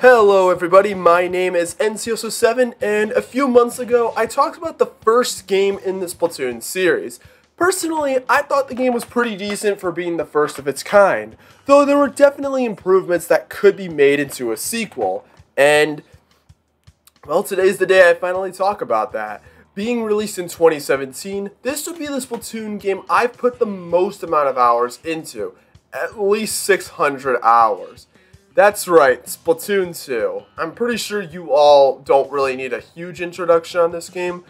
Hello everybody, my name is NCOSO7, and a few months ago I talked about the first game in the Splatoon series. Personally, I thought the game was pretty decent for being the first of its kind, though there were definitely improvements that could be made into a sequel, and, well, today's the day I finally talk about that. Being released in 2017, this would be the Splatoon game I've put the most amount of hours into, at least 600 hours. That's right, Splatoon 2. I'm pretty sure you all don't really need a huge introduction on this game,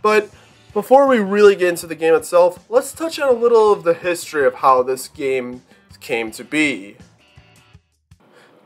but before we really get into the game itself, let's touch on a little of the history of how this game came to be.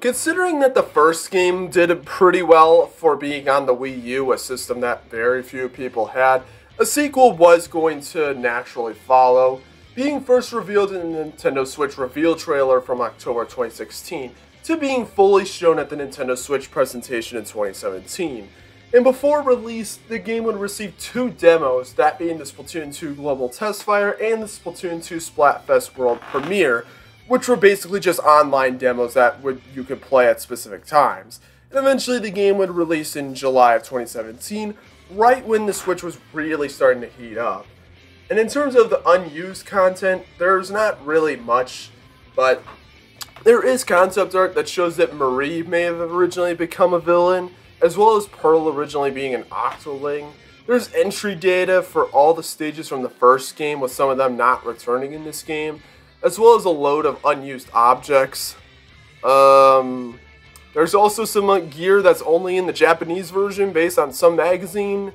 Considering that the first game did pretty well for being on the Wii U, a system that very few people had, a sequel was going to naturally follow, being first revealed in the Nintendo Switch reveal trailer from October 2016, to being fully shown at the Nintendo Switch presentation in 2017. And before release, the game would receive two demos, that being the Splatoon 2 Global Test Fire and the Splatoon 2 Splatfest World Premiere, which were basically just online demos that you could play at specific times. And eventually the game would release in July of 2017, right when the Switch was really starting to heat up. And in terms of the unused content, there's not really much, but there is concept art that shows that Marie may have originally become a villain, as well as Pearl originally being an Octoling. There's entry data for all the stages from the first game, with some of them not returning in this game, as well as a load of unused objects. There's also some gear that's only in the Japanese version based on some magazine.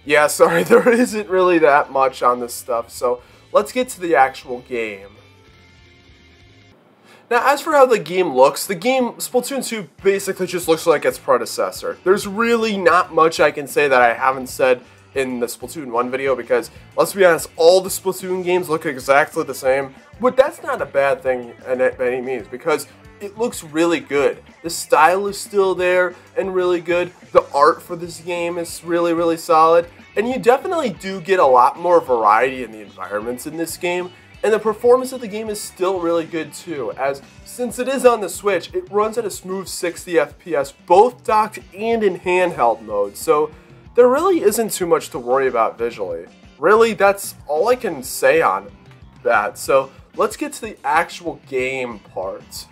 Yeah, sorry, there isn't really that much on this stuff, so let's get to the actual game. Now, as for how the game looks, the game, Splatoon 2, basically just looks like its predecessor. There's really not much I can say that I haven't said in the Splatoon 1 video, because, let's be honest, all the Splatoon games look exactly the same, but that's not a bad thing by any means, because it looks really good. The style is still there and really good, the art for this game is really, really solid, and you definitely do get a lot more variety in the environments in this game. And the performance of the game is still really good too, as since it is on the Switch, it runs at a smooth 60 FPS, both docked and in handheld mode, so there really isn't too much to worry about visually. Really, that's all I can say on that, so let's get to the actual game part.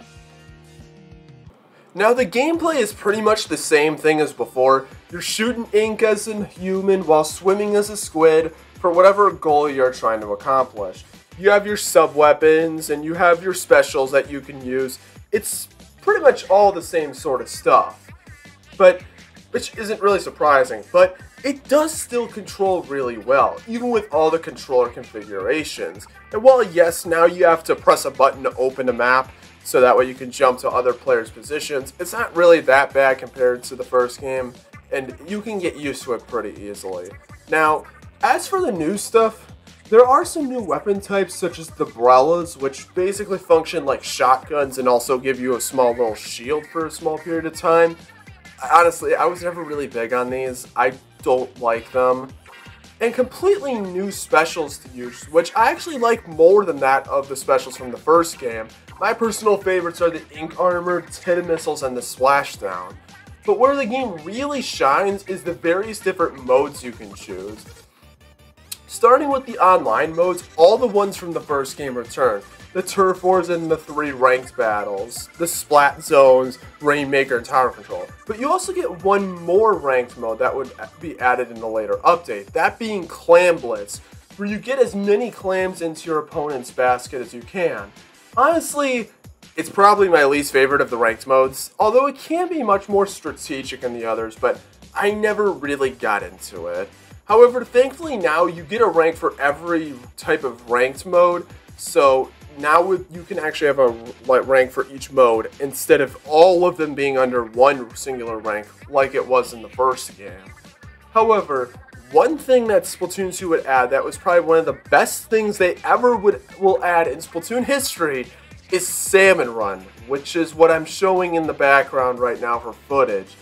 Now, the gameplay is pretty much the same thing as before. You're shooting ink as a human while swimming as a squid for whatever goal you're trying to accomplish. You have your sub-weapons, and you have your specials that you can use. It's pretty much all the same sort of stuff, but which isn't really surprising, but it does still control really well, even with all the controller configurations. And while yes, now you have to press a button to open a map, so that way you can jump to other players' positions, it's not really that bad compared to the first game, and you can get used to it pretty easily. Now, as for the new stuff, there are some new weapon types such as the Brellas, which basically function like shotguns and also give you a small little shield for a small period of time. Honestly, I was never really big on these. I don't like them. And completely new specials to use, which I actually like more than that of the specials from the first game. My personal favorites are the Ink Armor, Tin Missiles, and the Splashdown. But where the game really shines is the various different modes you can choose. Starting with the online modes, all the ones from the first game return. The Turf Wars and the 3 ranked battles, the Splat Zones, Rainmaker, and Tower Control. But you also get one more ranked mode that would be added in the later update, that being Clam Blitz, where you get as many clams into your opponent's basket as you can. Honestly, it's probably my least favorite of the ranked modes, although it can be much more strategic than the others, but I never really got into it. However, thankfully now you get a rank for every type of ranked mode, so now you can actually have a rank for each mode instead of all of them being under one singular rank like it was in the first game. However, one thing that Splatoon 2 would add that was probably one of the best things they ever will add in Splatoon history is Salmon Run, which is what I'm showing in the background right now for footage,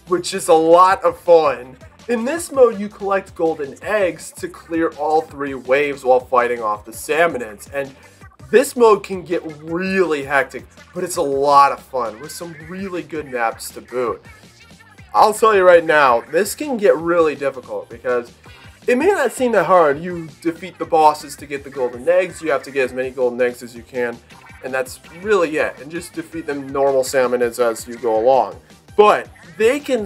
which is a lot of fun. In this mode, you collect golden eggs to clear all 3 waves while fighting off the salmonids, and This mode can get really hectic, but it's a lot of fun with some really good maps to boot. I'll tell you right now, this can get really difficult because it may not seem that hard. You defeat the bosses to get the golden eggs. You have to get as many golden eggs as you can, and that's really it. And just defeat them normal salmonids as you go along. But they can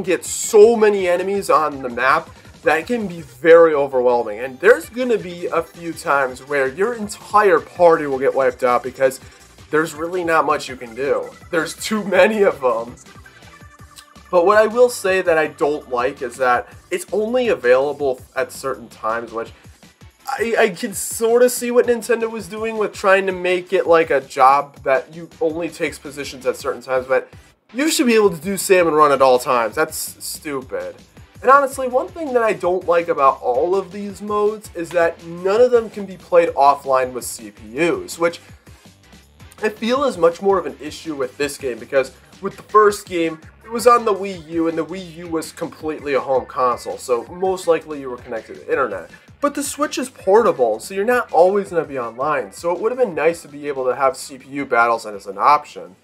get so many enemies on the map that can be very overwhelming. And there's going to be a few times where your entire party will get wiped out because there's really not much you can do. There's too many of them. But what I will say that I don't like is that it's only available at certain times, which I can sort of see what Nintendo was doing with trying to make it like a job that you only takes positions at certain times, but you should be able to do salmon run at all times. That's stupid. And honestly, one thing that I don't like about all of these modes is that none of them can be played offline with CPUs, which I feel is much more of an issue with this game because with the first game, it was on the Wii U, and the Wii U was completely a home console, so most likely you were connected to the internet. But the Switch is portable, so you're not always going to be online, so it would have been nice to be able to have CPU battles as an option.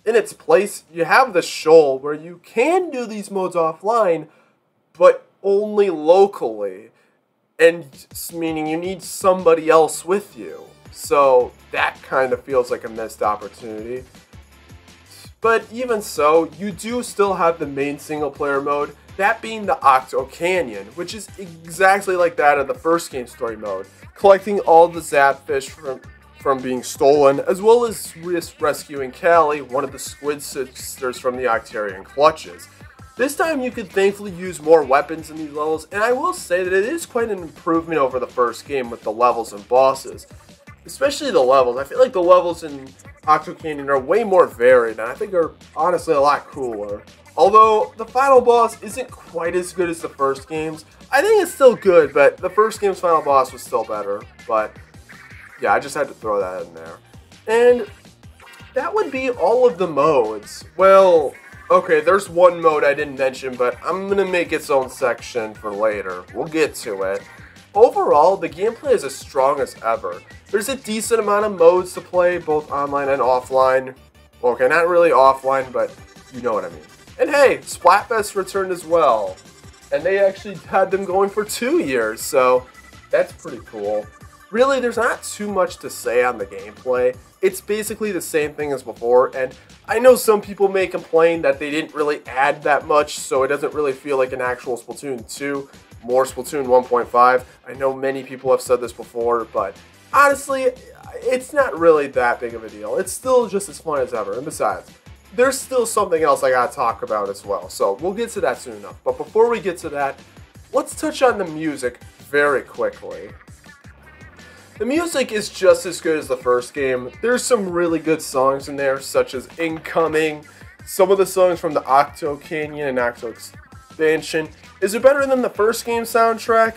In its place, you have the Shoal, where you can do these modes offline, but only locally, and meaning you need somebody else with you. So that kind of feels like a missed opportunity. But even so, you do still have the main single player mode, that being the Octo Canyon, which is exactly like that of the first game story mode, collecting all the Zapfish from being stolen, as well as rescuing Callie, one of the squid sisters from the Octarian clutches. This time you could thankfully use more weapons in these levels, and I will say that it is quite an improvement over the first game with the levels and bosses. Especially the levels. I feel like the levels in Octo Canyon are way more varied, and I think are honestly a lot cooler. Although the final boss isn't quite as good as the first game's, I think it's still good, but the first game's final boss was still better. But yeah, I just had to throw that in there. And that would be all of the modes. Well, okay, there's one mode I didn't mention, but I'm going to make its own section for later. We'll get to it. Overall, the gameplay is as strong as ever. There's a decent amount of modes to play, both online and offline. Okay, not really offline, but you know what I mean. And hey, Splatfest returned as well. And they actually had them going for 2 years, so that's pretty cool. Really, there's not too much to say on the gameplay. It's basically the same thing as before, and I know some people may complain that they didn't really add that much, so it doesn't really feel like an actual Splatoon 2, more Splatoon 1.5. I know many people have said this before, but honestly, it's not really that big of a deal. It's still just as fun as ever, and besides, there's still something else I gotta talk about as well, so we'll get to that soon enough. But before we get to that, let's touch on the music very quickly. The music is just as good as the first game. There's some really good songs in there, such as Incoming, some of the songs from the Octo Canyon and Octo Expansion. Is it better than the first game soundtrack?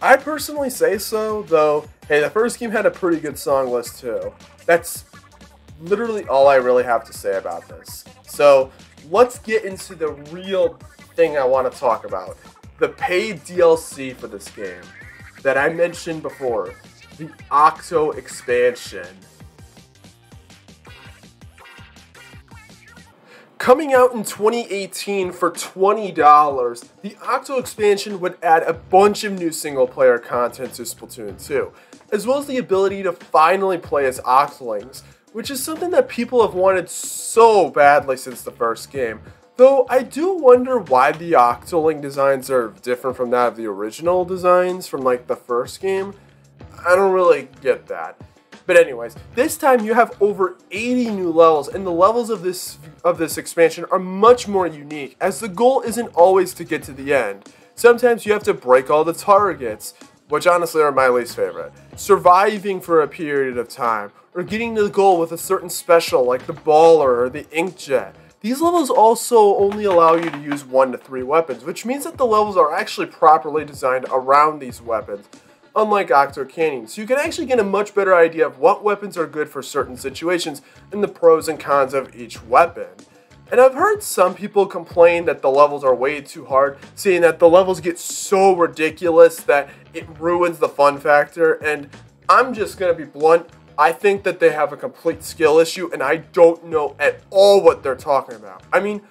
I personally say so, though, hey, the first game had a pretty good song list too. That's literally all I really have to say about this. So, let's get into the real thing I want to talk about. The paid DLC for this game that I mentioned before. The Octo Expansion. Coming out in 2018 for $20, the Octo Expansion would add a bunch of new single-player content to Splatoon 2, as well as the ability to finally play as Octolings, which is something that people have wanted so badly since the first game. Though I do wonder why the Octoling designs are different from that of the original designs from like the first game. I don't really get that. But anyways, this time you have over 80 new levels, and the levels of this expansion are much more unique, as the goal isn't always to get to the end. Sometimes you have to break all the targets, which honestly are my least favorite, surviving for a period of time, or getting to the goal with a certain special like the Baller or the Inkjet. These levels also only allow you to use 1 to 3 weapons, which means that the levels are actually properly designed around these weapons, unlike Octo Canyon, so you can actually get a much better idea of what weapons are good for certain situations and the pros and cons of each weapon. And I've heard some people complain that the levels are way too hard, saying that the levels get so ridiculous that it ruins the fun factor, and I'm just going to be blunt. I think that they have a complete skill issue, and I don't know at all what they're talking about. I mean,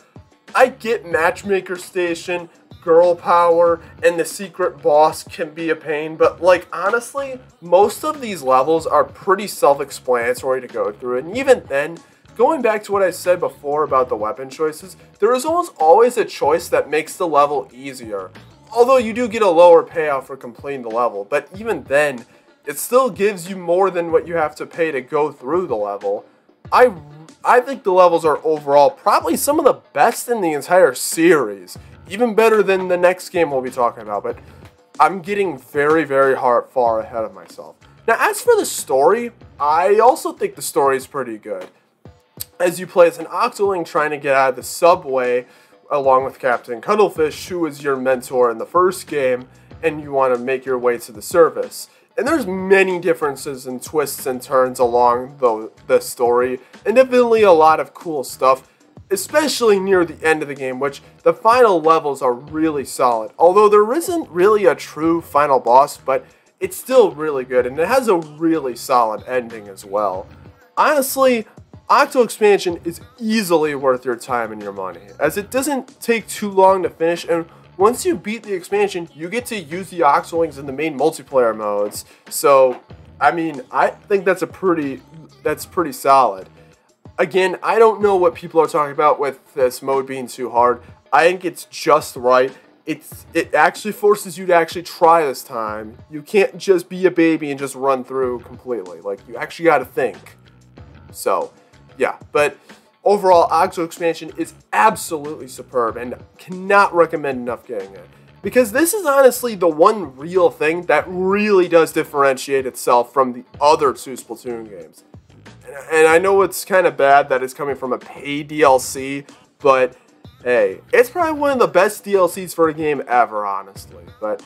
I get Matchmaker Station, Girl Power, and the secret boss can be a pain, but like honestly, most of these levels are pretty self-explanatory to go through, and even then, going back to what I said before about the weapon choices, there is almost always a choice that makes the level easier. Although you do get a lower payout for completing the level, but even then, it still gives you more than what you have to pay to go through the level. I think the levels are overall probably some of the best in the entire series. Even better than the next game we'll be talking about, but I'm getting very, very far ahead of myself. Now, as for the story, I also think the story is pretty good. As you play as an Octoling trying to get out of the subway, along with Captain Cuttlefish, who was your mentor in the first game, and you want to make your way to the surface. And there's many differences and twists and turns along the story, and definitely a lot of cool stuff, especially near the end of the game, which the final levels are really solid. Although there isn't really a true final boss, but it's still really good, and it has a really solid ending as well. Honestly, Octo Expansion is easily worth your time and your money, as it doesn't take too long to finish, and once you beat the expansion, you get to use the Octolings in the main multiplayer modes. So, I mean, I think that's pretty solid. Again, I don't know what people are talking about with this mode being too hard. I think it's just right. It actually forces you to actually try this time. You can't just be a baby and just run through completely. Like, you actually got to think. So, yeah, but overall, Octo Expansion is absolutely superb and cannot recommend enough getting it. Because this is honestly the one real thing that really does differentiate itself from the other two Splatoon games. And I know it's kind of bad that it's coming from a paid DLC, but hey, it's probably one of the best DLCs for a game ever, honestly. But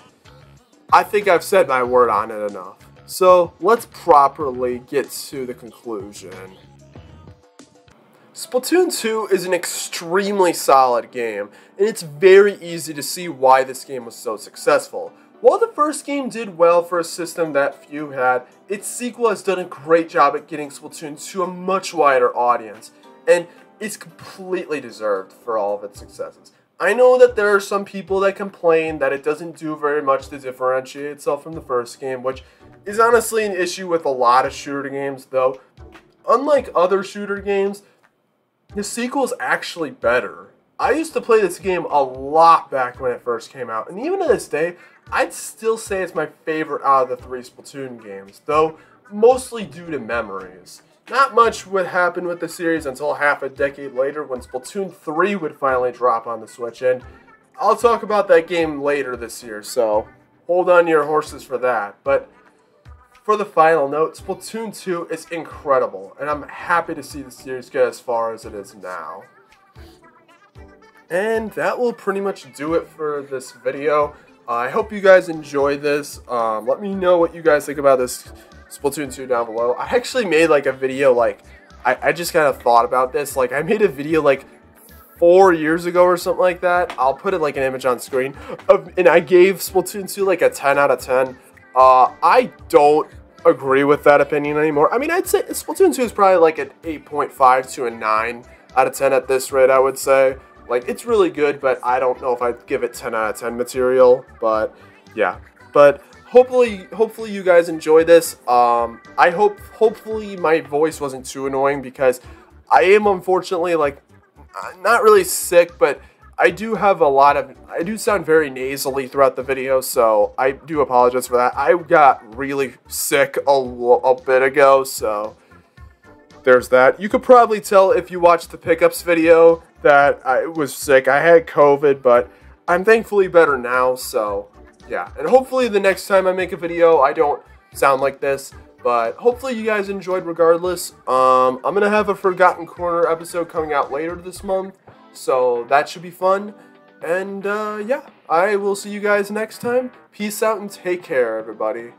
I think I've said my word on it enough. So let's properly get to the conclusion. Splatoon 2 is an extremely solid game, and it's very easy to see why this game was so successful. While the first game did well for a system that few had, its sequel has done a great job at getting Splatoon to a much wider audience, and it's completely deserved for all of its successes. I know that there are some people that complain that it doesn't do very much to differentiate itself from the first game, which is honestly an issue with a lot of shooter games, though. Unlike other shooter games, the sequel is actually better. I used to play this game a lot back when it first came out, and even to this day, I'd still say it's my favorite out of the 3 Splatoon games, though mostly due to memories. Not much would happen with the series until half a decade later when Splatoon 3 would finally drop on the Switch, and I'll talk about that game later this year, so hold on to your horses for that. But for the final note, Splatoon 2 is incredible, and I'm happy to see the series get as far as it is now. And that will pretty much do it for this video. I hope you guys enjoyed this. Let me know what you guys think about this Splatoon 2 down below. I actually made like a video, like, I just kind of thought about this. Like, I made a video like 4 years ago or something like that. I'll put it like an image on screen. And I gave Splatoon 2 like a 10 out of 10. I don't agree with that opinion anymore. I mean, I'd say Splatoon 2 is probably like an 8.5 to a 9 out of 10 at this rate, I would say. Like, it's really good, but I don't know if I'd give it 10 out of 10 material. But, yeah. But hopefully you guys enjoy this. Hopefully my voice wasn't too annoying, because I am unfortunately, like, not really sick, but I do sound very nasally throughout the video, so I do apologize for that. I got really sick a bit ago, so there's that. You could probably tell if you watched the pickups video that I was sick. I had COVID, but I'm thankfully better now, so yeah. And hopefully the next time I make a video, I don't sound like this, but hopefully you guys enjoyed regardless. I'm going to have a Forgotten Corner episode coming out later this month, so that should be fun. And yeah, I will see you guys next time. Peace out and take care, everybody.